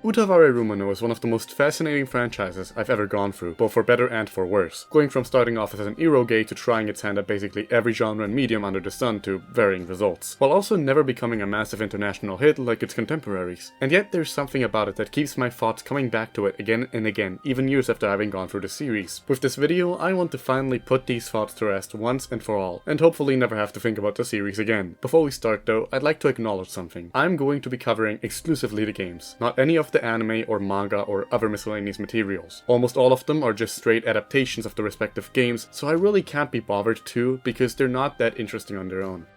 Utawarerumono is one of the most fascinating franchises I've ever gone through, both for better and for worse, going from starting off as an eroge to trying its hand at basically every genre and medium under the sun to varying results, while also never becoming a massive international hit like its contemporaries. And yet there's something about it that keeps my thoughts coming back to it again and again, even years after having gone through the series. With this video, I want to finally put these thoughts to rest once and for all, and hopefully never have to think about the series again. Before we start though, I'd like to acknowledge something. I'm going to be covering exclusively the games, not any of the anime or manga or other miscellaneous materials. Almost all of them are just straight adaptations of the respective games, so I really can't be bothered to, because they're not that interesting on their own.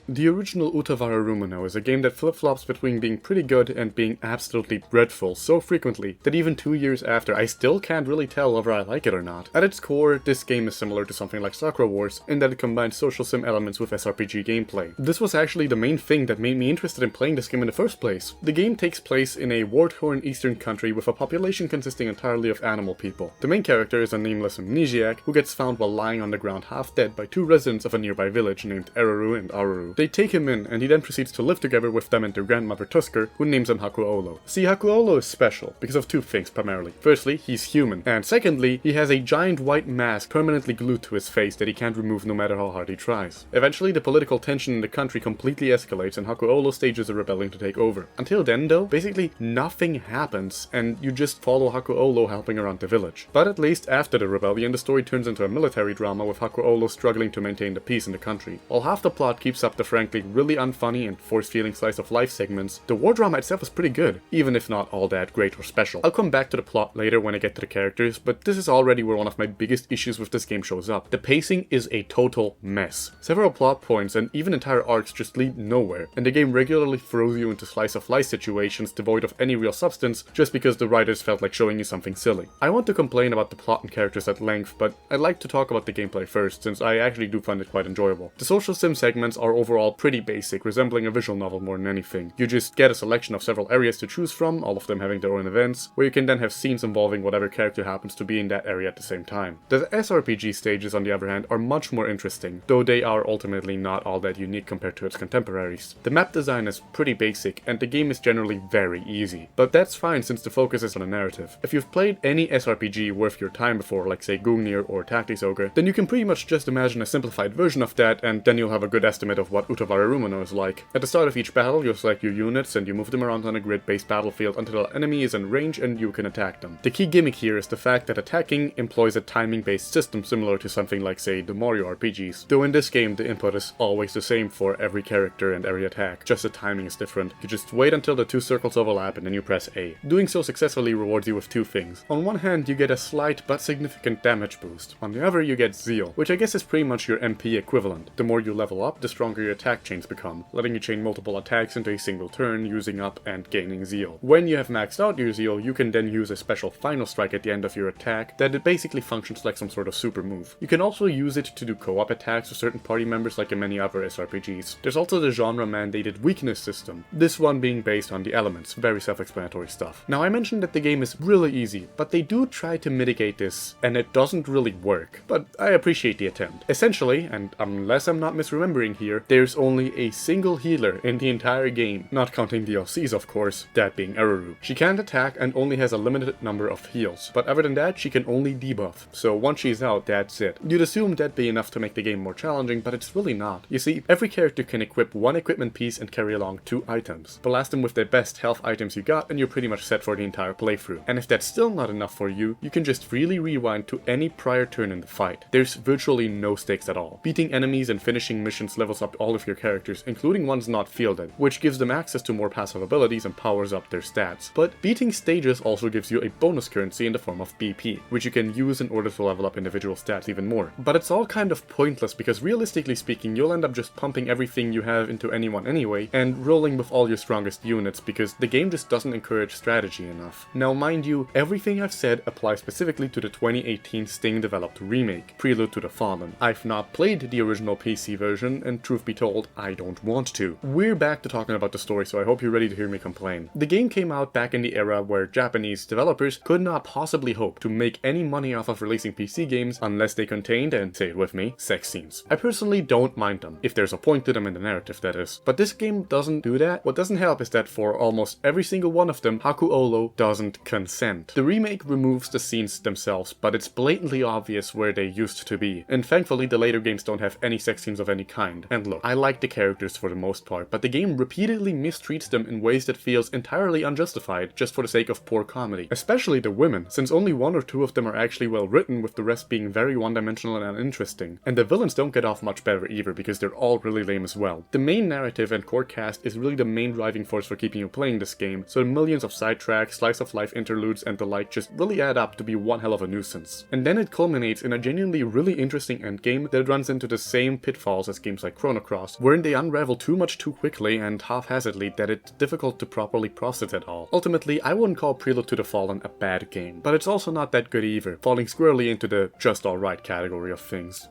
The original Utawarerumono is a game that flip-flops between being pretty good and being absolutely dreadful so frequently that even 2 years after I still can't really tell whether I like it or not. At its core, this game is similar to something like Sakura Wars in that it combines social sim elements with SRPG gameplay. This was actually the main thing that made me interested in playing this game in the first place. The game takes place in a war-torn eastern country with a population consisting entirely of animal people. The main character is a nameless amnesiac who gets found while lying on the ground half dead by two residents of a nearby village named Eruru and Aruru. They take him in, and he then proceeds to live together with them and their grandmother Tusker, who names him Hakuolo. See, Hakuolo is special, because of two things primarily. Firstly, he's human, and secondly, he has a giant white mask permanently glued to his face that he can't remove no matter how hard he tries. Eventually, the political tension in the country completely escalates, and Hakuolo stages a rebellion to take over. Until then though, basically nothing happens, and you just follow Hakuolo helping around the village. But at least after the rebellion, the story turns into a military drama with Hakuolo struggling to maintain the peace in the country. While half the plot keeps up the frankly really unfunny and force-feeling slice of life segments, the war drama itself is pretty good, even if not all that great or special. I'll come back to the plot later when I get to the characters, but this is already where one of my biggest issues with this game shows up. The pacing is a total mess. Several plot points and even entire arcs just lead nowhere, and the game regularly throws you into slice of life situations devoid of any real substance just because the writers felt like showing you something silly. I want to complain about the plot and characters at length, but I'd like to talk about the gameplay first, since I actually do find it quite enjoyable. The social sim segments are overall pretty basic, resembling a visual novel more than anything. You just get a selection of several areas to choose from, all of them having their own events, where you can then have scenes involving whatever character happens to be in that area at the same time. The SRPG stages, on the other hand, are much more interesting, though they are ultimately not all that unique compared to its contemporaries. The map design is pretty basic, and the game is generally very easy. But that's fine since the focus is on a narrative. If you've played any SRPG worth your time before, like say Gungnir or Tactics Ogre, then you can pretty much just imagine a simplified version of that, and then you'll have a good estimate of what Utawarerumono is like. At the start of each battle, you'll select your units and you move them around on a grid-based battlefield until an enemy is in range and you can attack them. The key gimmick here is the fact that attacking employs a timing-based system similar to something like, say, the Mario RPGs. Though in this game, the input is always the same for every character and every attack, just the timing is different. You just wait until the two circles overlap and then you press A. Doing so successfully rewards you with two things. On one hand, you get a slight but significant damage boost. On the other, you get Zeal, which I guess is pretty much your MP equivalent. The more you level up, the stronger your attack chains become, letting you chain multiple attacks into a single turn, using up and gaining Zeal. When you have maxed out your Zeal, you can then use a special final strike at the end of your attack that it basically functions like some sort of super move. You can also use it to do co-op attacks with certain party members like in many other SRPGs. There's also the genre-mandated weakness system, this one being based on the elements, very self-explanatory stuff. Now I mentioned that the game is really easy, but they do try to mitigate this, and it doesn't really work, but I appreciate the attempt. Essentially, and unless I'm not misremembering here, there's only a single healer in the entire game, not counting DLCs of course, that being Eruru. She can't attack and only has a limited number of heals, but other than that she can only debuff, so once she's out, that's it. You'd assume that'd be enough to make the game more challenging, but it's really not. You see, every character can equip one equipment piece and carry along two items. Blast them with the best health items you got and you're pretty much set for the entire playthrough. And if that's still not enough for you, you can just freely rewind to any prior turn in the fight. There's virtually no stakes at all. Beating enemies and finishing missions levels up all of your characters, including ones not fielded, which gives them access to more passive abilities and powers up their stats. But beating stages also gives you a bonus currency in the form of BP, which you can use in order to level up individual stats even more. But it's all kind of pointless because realistically speaking, you'll end up just pumping everything you have into anyone anyway, and rolling with all your strongest units because the game just doesn't encourage strategy enough. Now mind you, everything I've said applies specifically to the 2018 Sting developed remake, Prelude to the Fallen. I've not played the original PC version, and truth be be told I don't want to. We're back to talking about the story, so I hope you're ready to hear me complain. The game came out back in the era where Japanese developers could not possibly hope to make any money off of releasing PC games unless they contained, and say it with me, sex scenes. I personally don't mind them, if there's a point to them in the narrative that is. But this game doesn't do that. What doesn't help is that for almost every single one of them, Haku Olo doesn't consent. The remake removes the scenes themselves, but it's blatantly obvious where they used to be. And thankfully the later games don't have any sex scenes of any kind. And look, I like the characters for the most part, but the game repeatedly mistreats them in ways that feels entirely unjustified just for the sake of poor comedy. Especially the women, since only one or two of them are actually well written, with the rest being very one-dimensional and uninteresting. And the villains don't get off much better either, because they're all really lame as well. The main narrative and core cast is really the main driving force for keeping you playing this game, so the millions of sidetracks, slice of life interludes and the like just really add up to be one hell of a nuisance. And then it culminates in a genuinely really interesting endgame that runs into the same pitfalls as games like Chrono Cross, wherein they unravel too much too quickly and haphazardly that it's difficult to properly process at all. Ultimately, I wouldn't call Prelude to the Fallen a bad game, but it's also not that good either, falling squarely into the just alright category of things.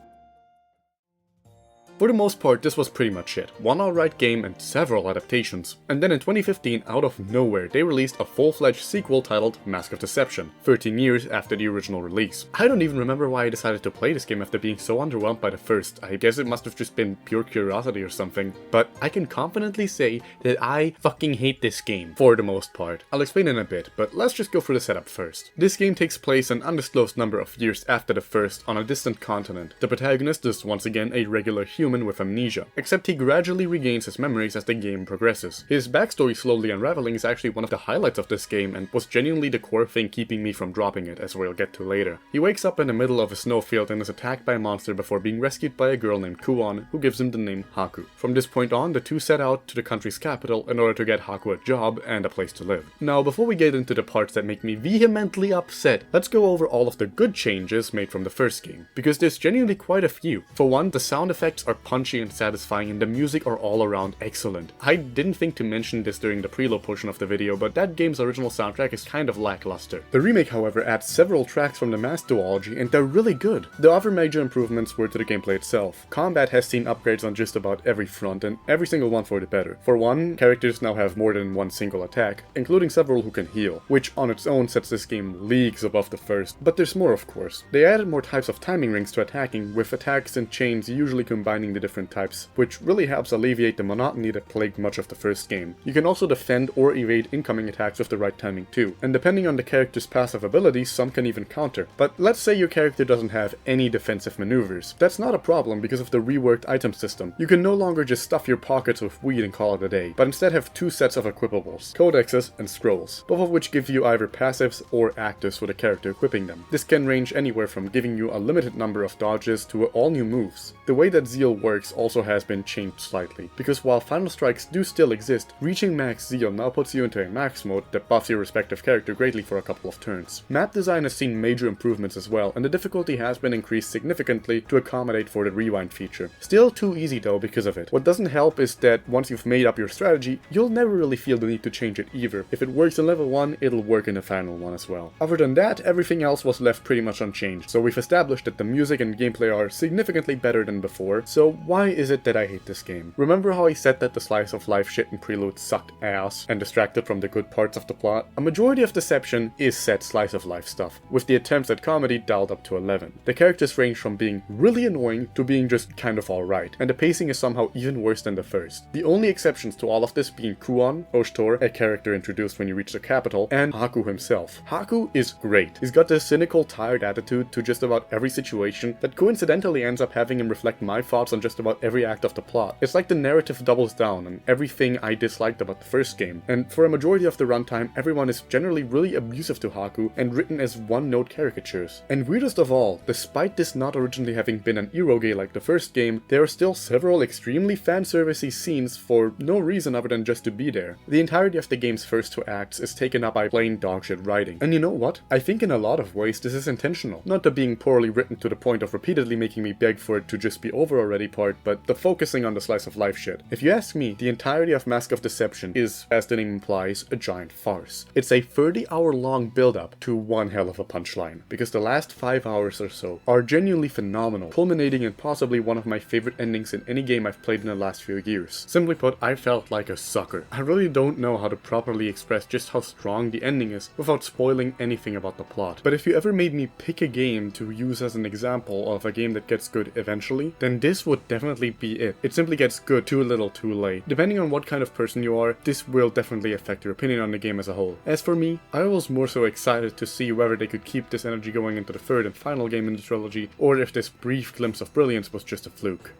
For the most part, this was pretty much it. One alright game and several adaptations. And then in 2015, out of nowhere, they released a full-fledged sequel titled Mask of Deception, 13 years after the original release. I don't even remember why I decided to play this game after being so underwhelmed by the first. I guess it must have just been pure curiosity or something. But I can confidently say that I fucking hate this game, for the most part. I'll explain in a bit, but let's just go through the setup first. This game takes place an undisclosed number of years after the first on a distant continent. The protagonist is once again a regular human with amnesia, except he gradually regains his memories as the game progresses. His backstory slowly unraveling is actually one of the highlights of this game and was genuinely the core thing keeping me from dropping it, as we'll get to later. He wakes up in the middle of a snowfield and is attacked by a monster before being rescued by a girl named Kuon, who gives him the name Haku. From this point on, the two set out to the country's capital in order to get Haku a job and a place to live. Now, before we get into the parts that make me vehemently upset, let's go over all of the good changes made from the first game, because there's genuinely quite a few. For one, the sound effects are punchy and satisfying, and the music are all around excellent. I didn't think to mention this during the preload portion of the video, but that game's original soundtrack is kind of lackluster. The remake, however, adds several tracks from the Mask duology, and they're really good. The other major improvements were to the gameplay itself. Combat has seen upgrades on just about every front, and every single one for the better. For one, characters now have more than one single attack, including several who can heal, which on its own sets this game leagues above the first, but there's more of course. They added more types of timing rings to attacking, with attacks and chains usually combining the different types, which really helps alleviate the monotony that plagued much of the first game. You can also defend or evade incoming attacks with the right timing too, and depending on the character's passive abilities, some can even counter. But let's say your character doesn't have any defensive maneuvers. That's not a problem because of the reworked item system. You can no longer just stuff your pockets with weed and call it a day, but instead have two sets of equipables, codexes and scrolls, both of which give you either passives or actives for the character equipping them. This can range anywhere from giving you a limited number of dodges to all new moves. The way that Zeal works also has been changed slightly, because while final strikes do still exist, reaching max Zeal now puts you into a max mode that buffs your respective character greatly for a couple of turns. Map design has seen major improvements as well, and the difficulty has been increased significantly to accommodate for the rewind feature. Still too easy though because of it. What doesn't help is that once you've made up your strategy, you'll never really feel the need to change it either. If it works in level 1, it'll work in the final one as well. Other than that, everything else was left pretty much unchanged, so we've established that the music and gameplay are significantly better than before, so why is it that I hate this game? Remember how I said that the slice of life shit in Prelude sucked ass and distracted from the good parts of the plot? A majority of Deception is said slice of life stuff, with the attempts at comedy dialed up to 11. The characters range from being really annoying to being just kind of alright, and the pacing is somehow even worse than the first. The only exceptions to all of this being Kuon, Oshtor, a character introduced when you reach the capital, and Haku himself. Haku is great. He's got this cynical, tired attitude to just about every situation that coincidentally ends up having him reflect my thoughts on just about every act of the plot. It's like the narrative doubles down on everything I disliked about the first game, and for a majority of the runtime, everyone is generally really abusive to Haku and written as one-note caricatures. And weirdest of all, despite this not originally having been an eroge like the first game, there are still several extremely fan-servicey scenes for no reason other than just to be there. The entirety of the game's first two acts is taken up by plain dogshit writing. And you know what? I think in a lot of ways this is intentional. Not the being poorly written to the point of repeatedly making me beg for it to just be over already, comedy part, but the focusing on the slice of life shit. If you ask me, the entirety of Mask of Deception is, as the name implies, a giant farce. It's a 30-hour-long build-up to one hell of a punchline, because the last 5 hours or so are genuinely phenomenal, culminating in possibly one of my favorite endings in any game I've played in the last few years. Simply put, I felt like a sucker. I really don't know how to properly express just how strong the ending is without spoiling anything about the plot. But if you ever made me pick a game to use as an example of a game that gets good eventually, then this would definitely be it. It simply gets good too little too late. Depending on what kind of person you are, this will definitely affect your opinion on the game as a whole. As for me, I was more so excited to see whether they could keep this energy going into the third and final game in the trilogy, or if this brief glimpse of brilliance was just a fluke.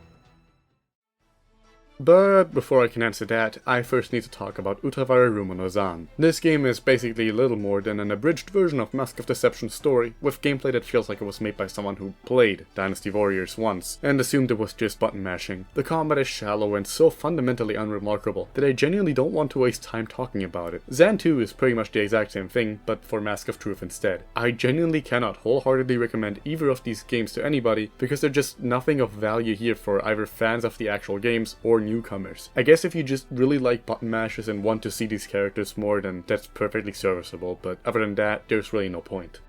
But before I can answer that, I first need to talk about Utawarerumono ZAN. This game is basically little more than an abridged version of Mask of Deception's story, with gameplay that feels like it was made by someone who played Dynasty Warriors once, and assumed it was just button mashing. The combat is shallow and so fundamentally unremarkable that I genuinely don't want to waste time talking about it. ZAN 2 is pretty much the exact same thing, but for Mask of Truth instead. I genuinely cannot wholeheartedly recommend either of these games to anybody, because there's just nothing of value here for either fans of the actual games or newcomers. I guess if you just really like button mashes and want to see these characters more, then that's perfectly serviceable, but other than that, there's really no point.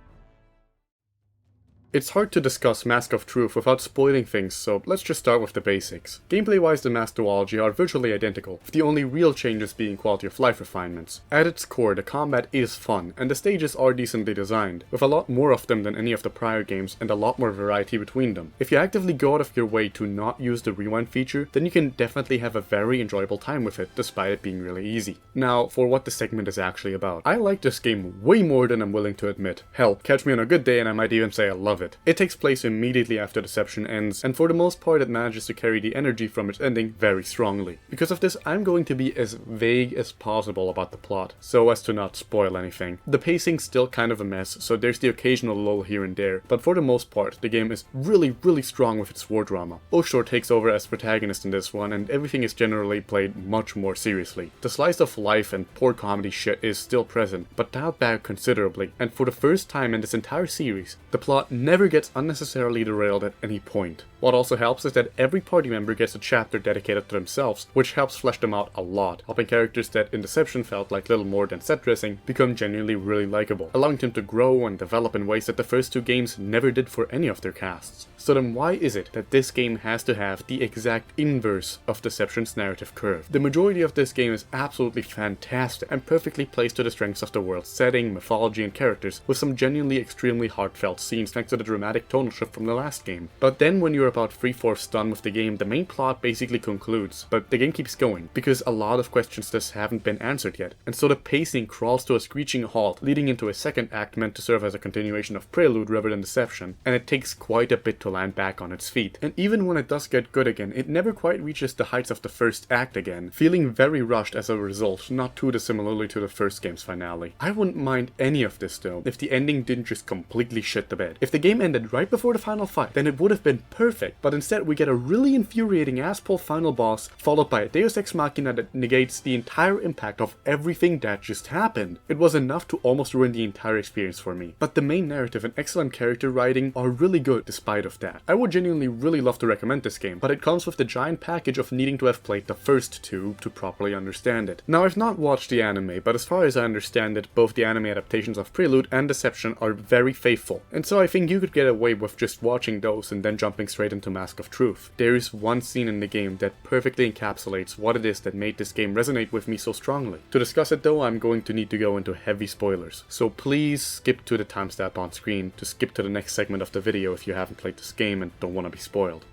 It's hard to discuss Mask of Truth without spoiling things, so let's just start with the basics. Gameplay-wise, the Mask duology are virtually identical, with the only real changes being quality of life refinements. At its core, the combat is fun, and the stages are decently designed, with a lot more of them than any of the prior games and a lot more variety between them. If you actively go out of your way to not use the rewind feature, then you can definitely have a very enjoyable time with it, despite it being really easy. Now, for what the segment is actually about. I like this game way more than I'm willing to admit. Hell, catch me on a good day and I might even say I love it. It takes place immediately after Deception ends, and for the most part it manages to carry the energy from its ending very strongly. Because of this, I'm going to be as vague as possible about the plot, so as to not spoil anything. The pacing's still kind of a mess, so there's the occasional lull here and there, but for the most part, the game is really strong with its war drama. Oshor takes over as protagonist in this one, and everything is generally played much more seriously. The slice of life and poor comedy shit is still present, but dialed back considerably, and for the first time in this entire series, the plot never gets unnecessarily derailed at any point. What also helps is that every party member gets a chapter dedicated to themselves, which helps flesh them out a lot, helping characters that in Deception felt like little more than set dressing become genuinely really likable, allowing them to grow and develop in ways that the first two games never did for any of their casts. So then why is it that this game has to have the exact inverse of Deception's narrative curve? The majority of this game is absolutely fantastic and perfectly plays to the strengths of the world's setting, mythology and characters, with some genuinely extremely heartfelt scenes thanks to the dramatic tonal shift from the last game. But then when you're about 3/4 done with the game, the main plot basically concludes, but the game keeps going, because a lot of questions just haven't been answered yet, and so the pacing crawls to a screeching halt, leading into a second act meant to serve as a continuation of Prelude rather than Deception, and it takes quite a bit to land back on its feet. And even when it does get good again, it never quite reaches the heights of the first act again, feeling very rushed as a result, not too dissimilarly to the first game's finale. I wouldn't mind any of this though, if the ending didn't just completely shit the bed. If the game ended right before the final fight, then it would have been perfect, but instead we get a really infuriating ass-pull final boss, followed by a Deus Ex Machina that negates the entire impact of everything that just happened. It was enough to almost ruin the entire experience for me. But the main narrative and excellent character writing are really good despite of that. I would genuinely really love to recommend this game, but it comes with the giant package of needing to have played the first two to properly understand it. Now, I've not watched the anime, but as far as I understand it, both the anime adaptations of Prelude and Deception are very faithful, and so I think you could get away with just watching those and then jumping straight into Mask of Truth. There is one scene in the game that perfectly encapsulates what it is that made this game resonate with me so strongly. To discuss it though, I'm going to need to go into heavy spoilers, so please skip to the timestamp on screen to skip to the next segment of the video if you haven't played this game and don't want to be spoiled.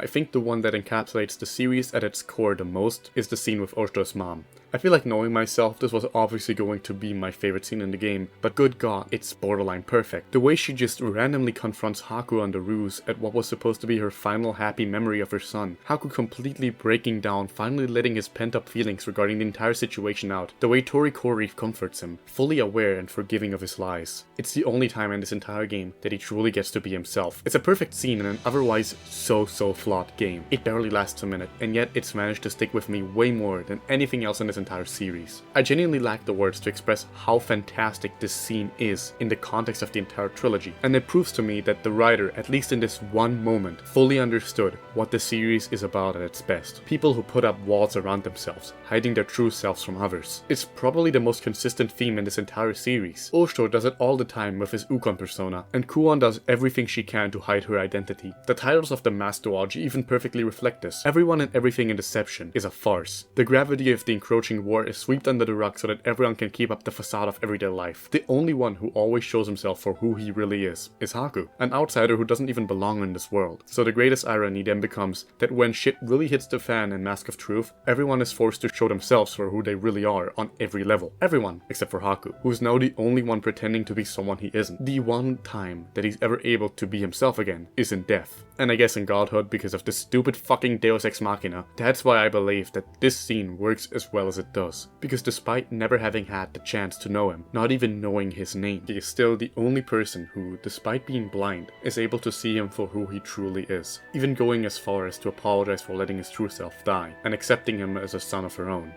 I think the one that encapsulates the series at its core the most is the scene with Oshor's mom. I feel like knowing myself, this was obviously going to be my favorite scene in the game, but good god, it's borderline perfect. The way she just randomly confronts Haku on the ruse at what was supposed to be her final happy memory of her son. Haku completely breaking down, finally letting his pent-up feelings regarding the entire situation out. The way Torikori comforts him, fully aware and forgiving of his lies. It's the only time in this entire game that he truly gets to be himself. It's a perfect scene in an otherwise so flawed flawed game. It barely lasts a minute, and yet it's managed to stick with me way more than anything else in this entire series. I genuinely lack the words to express how fantastic this scene is in the context of the entire trilogy, and it proves to me that the writer, at least in this one moment, fully understood what the series is about at its best. People who put up walls around themselves, hiding their true selves from others. It's probably the most consistent theme in this entire series. Oshito does it all the time with his Ukon persona, and Kuon does everything she can to hide her identity. The titles of the mass duology even perfectly reflect this. Everyone and everything in Deception is a farce. The gravity of the encroaching war is swept under the rug so that everyone can keep up the facade of everyday life. The only one who always shows himself for who he really is Haku, an outsider who doesn't even belong in this world. So the greatest irony then becomes that when shit really hits the fan in Mask of Truth, everyone is forced to show themselves for who they really are on every level. Everyone, except for Haku, who's now the only one pretending to be someone he isn't. The one time that he's ever able to be himself again is in death. And I guess in godhood because of this stupid fucking Deus Ex Machina. That's why I believe that this scene works as well as it does. Because despite never having had the chance to know him, not even knowing his name, he is still the only person who, despite being blind, is able to see him for who he truly is. Even going as far as to apologize for letting his true self die, and accepting him as a son of her own.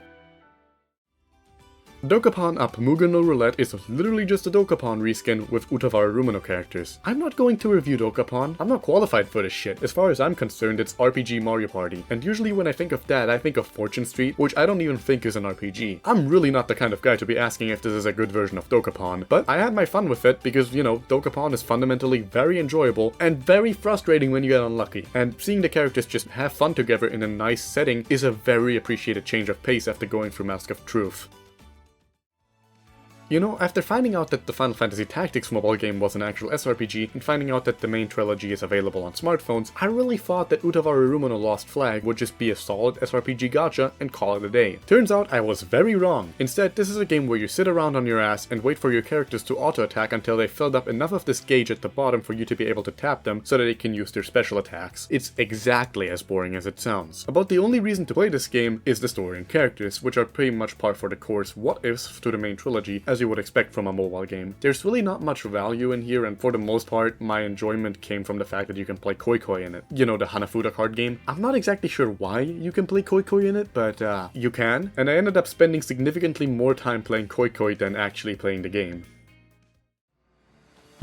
Dokapon up Mugen no Roulette is literally just a Dokapon reskin with Utawarerumono characters. I'm not going to review Dokapon. I'm not qualified for this shit. As far as I'm concerned, it's RPG Mario Party. And usually when I think of that, I think of Fortune Street, which I don't even think is an RPG. I'm really not the kind of guy to be asking if this is a good version of Dokapon, but I had my fun with it because, you know, Dokapon is fundamentally very enjoyable and very frustrating when you get unlucky. And seeing the characters just have fun together in a nice setting is a very appreciated change of pace after going through Mask of Truth. You know, after finding out that the Final Fantasy Tactics mobile game was an actual SRPG, and finding out that the main trilogy is available on smartphones, I really thought that Utawarerumono Lost Flag would just be a solid SRPG gacha and call it a day. Turns out I was very wrong. Instead, this is a game where you sit around on your ass and wait for your characters to auto-attack until they filled up enough of this gauge at the bottom for you to be able to tap them so that they can use their special attacks. It's exactly as boring as it sounds. About the only reason to play this game is the story and characters, which are pretty much par for the course what-ifs to the main trilogy, as you would expect from a mobile game. There's really not much value in here, and for the most part, my enjoyment came from the fact that you can play Koi Koi in it. You know, the Hanafuda card game. I'm not exactly sure why you can play Koi Koi in it, but you can. And I ended up spending significantly more time playing Koi Koi than actually playing the game.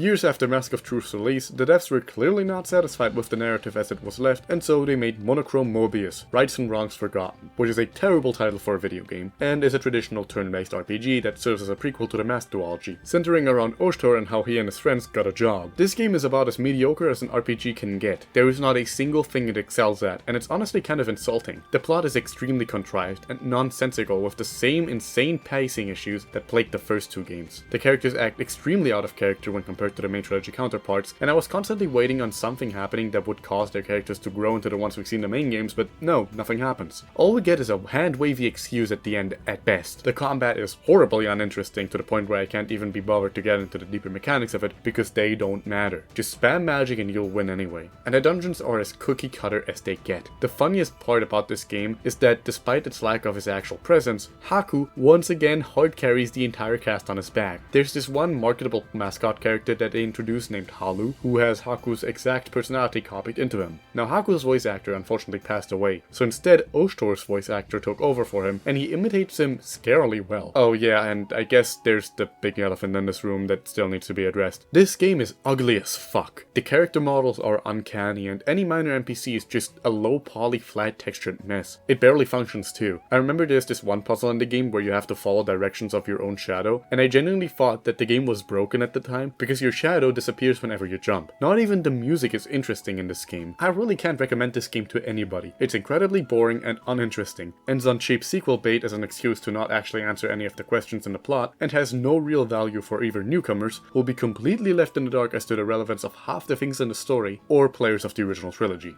Years after Mask of Truth's release, the devs were clearly not satisfied with the narrative as it was left, and so they made Monochrome Mobius, Rights and Wrongs Forgotten, which is a terrible title for a video game, and is a traditional turn-based RPG that serves as a prequel to the Mask duology, centering around Oshtor and how he and his friends got a job. This game is about as mediocre as an RPG can get. There is not a single thing it excels at, and it's honestly kind of insulting. The plot is extremely contrived and nonsensical with the same insane pacing issues that plagued the first two games. The characters act extremely out of character when compared to the main trilogy counterparts, and I was constantly waiting on something happening that would cause their characters to grow into the ones we've seen in the main games, but no, nothing happens. All we get is a hand-wavy excuse at the end at best. The combat is horribly uninteresting to the point where I can't even be bothered to get into the deeper mechanics of it because they don't matter. Just spam magic and you'll win anyway. And the dungeons are as cookie cutter as they get. The funniest part about this game is that despite its lack of his actual presence, Haku once again hard carries the entire cast on his back. There's this one marketable mascot character that they introduced named Halu, who has Haku's exact personality copied into him. Now Haku's voice actor unfortunately passed away, so instead Oshtor's voice actor took over for him, and he imitates him scarily well. Oh yeah, and I guess there's the big elephant in this room that still needs to be addressed. This game is ugly as fuck. The character models are uncanny, and any minor NPC is just a low poly flat textured mess. It barely functions too. I remember there's this one puzzle in the game where you have to follow directions of your own shadow, and I genuinely thought that the game was broken at the time because your shadow disappears whenever you jump. Not even the music is interesting in this game. I really can't recommend this game to anybody. It's incredibly boring and uninteresting, ends on cheap sequel bait as an excuse to not actually answer any of the questions in the plot, and has no real value for either newcomers, who will be completely left in the dark as to the relevance of half the things in the story, or players of the original trilogy.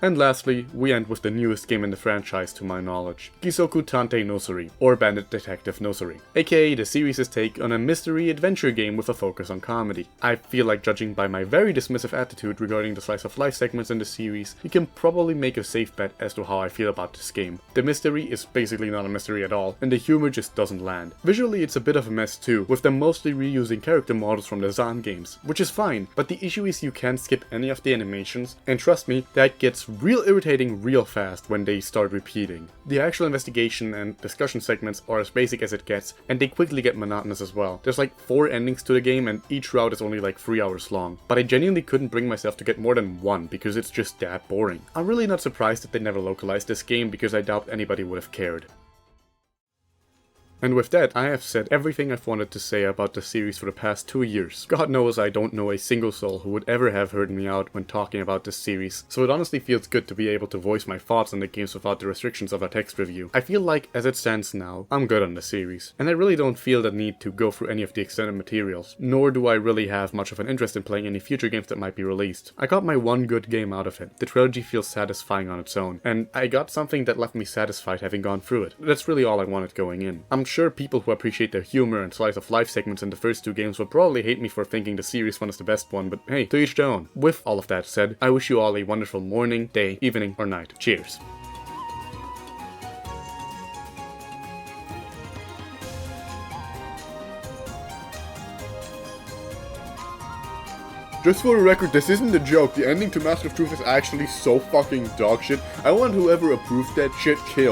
And lastly, we end with the newest game in the franchise to my knowledge, Gizoku Tantei Nosuri, or Bandit Detective Nosuri, aka the series' take on a mystery adventure game with a focus on comedy. I feel like, judging by my very dismissive attitude regarding the slice of life segments in the series, you can probably make a safe bet as to how I feel about this game. The mystery is basically not a mystery at all, and the humor just doesn't land. Visually it's a bit of a mess too, with them mostly reusing character models from the ZAN games, which is fine, but the issue is you can't skip any of the animations, and trust me, that gets real irritating real fast when they start repeating. The actual investigation and discussion segments are as basic as it gets, and they quickly get monotonous as well. There's like 4 endings to the game and each route is only like 3 hours long, but I genuinely couldn't bring myself to get more than one because it's just that boring. I'm really not surprised that they never localized this game because I doubt anybody would have cared. And with that, I have said everything I've wanted to say about the series for the past 2 years. God knows I don't know a single soul who would ever have heard me out when talking about this series, so it honestly feels good to be able to voice my thoughts on the games without the restrictions of a text review. I feel like, as it stands now, I'm good on the series, and I really don't feel the need to go through any of the extended materials, nor do I really have much of an interest in playing any future games that might be released. I got my one good game out of it. The trilogy feels satisfying on its own, and I got something that left me satisfied having gone through it. That's really all I wanted going in. I'm sure people who appreciate the humor and slice of life segments in the first 2 games will probably hate me for thinking the series one is the best one, but hey, to each their own. With all of that said, I wish you all a wonderful morning, day, evening, or night. Cheers. Just for the record, this isn't a joke. The ending to Master of Truth is actually so fucking dog shit. I want whoever approved that shit killed.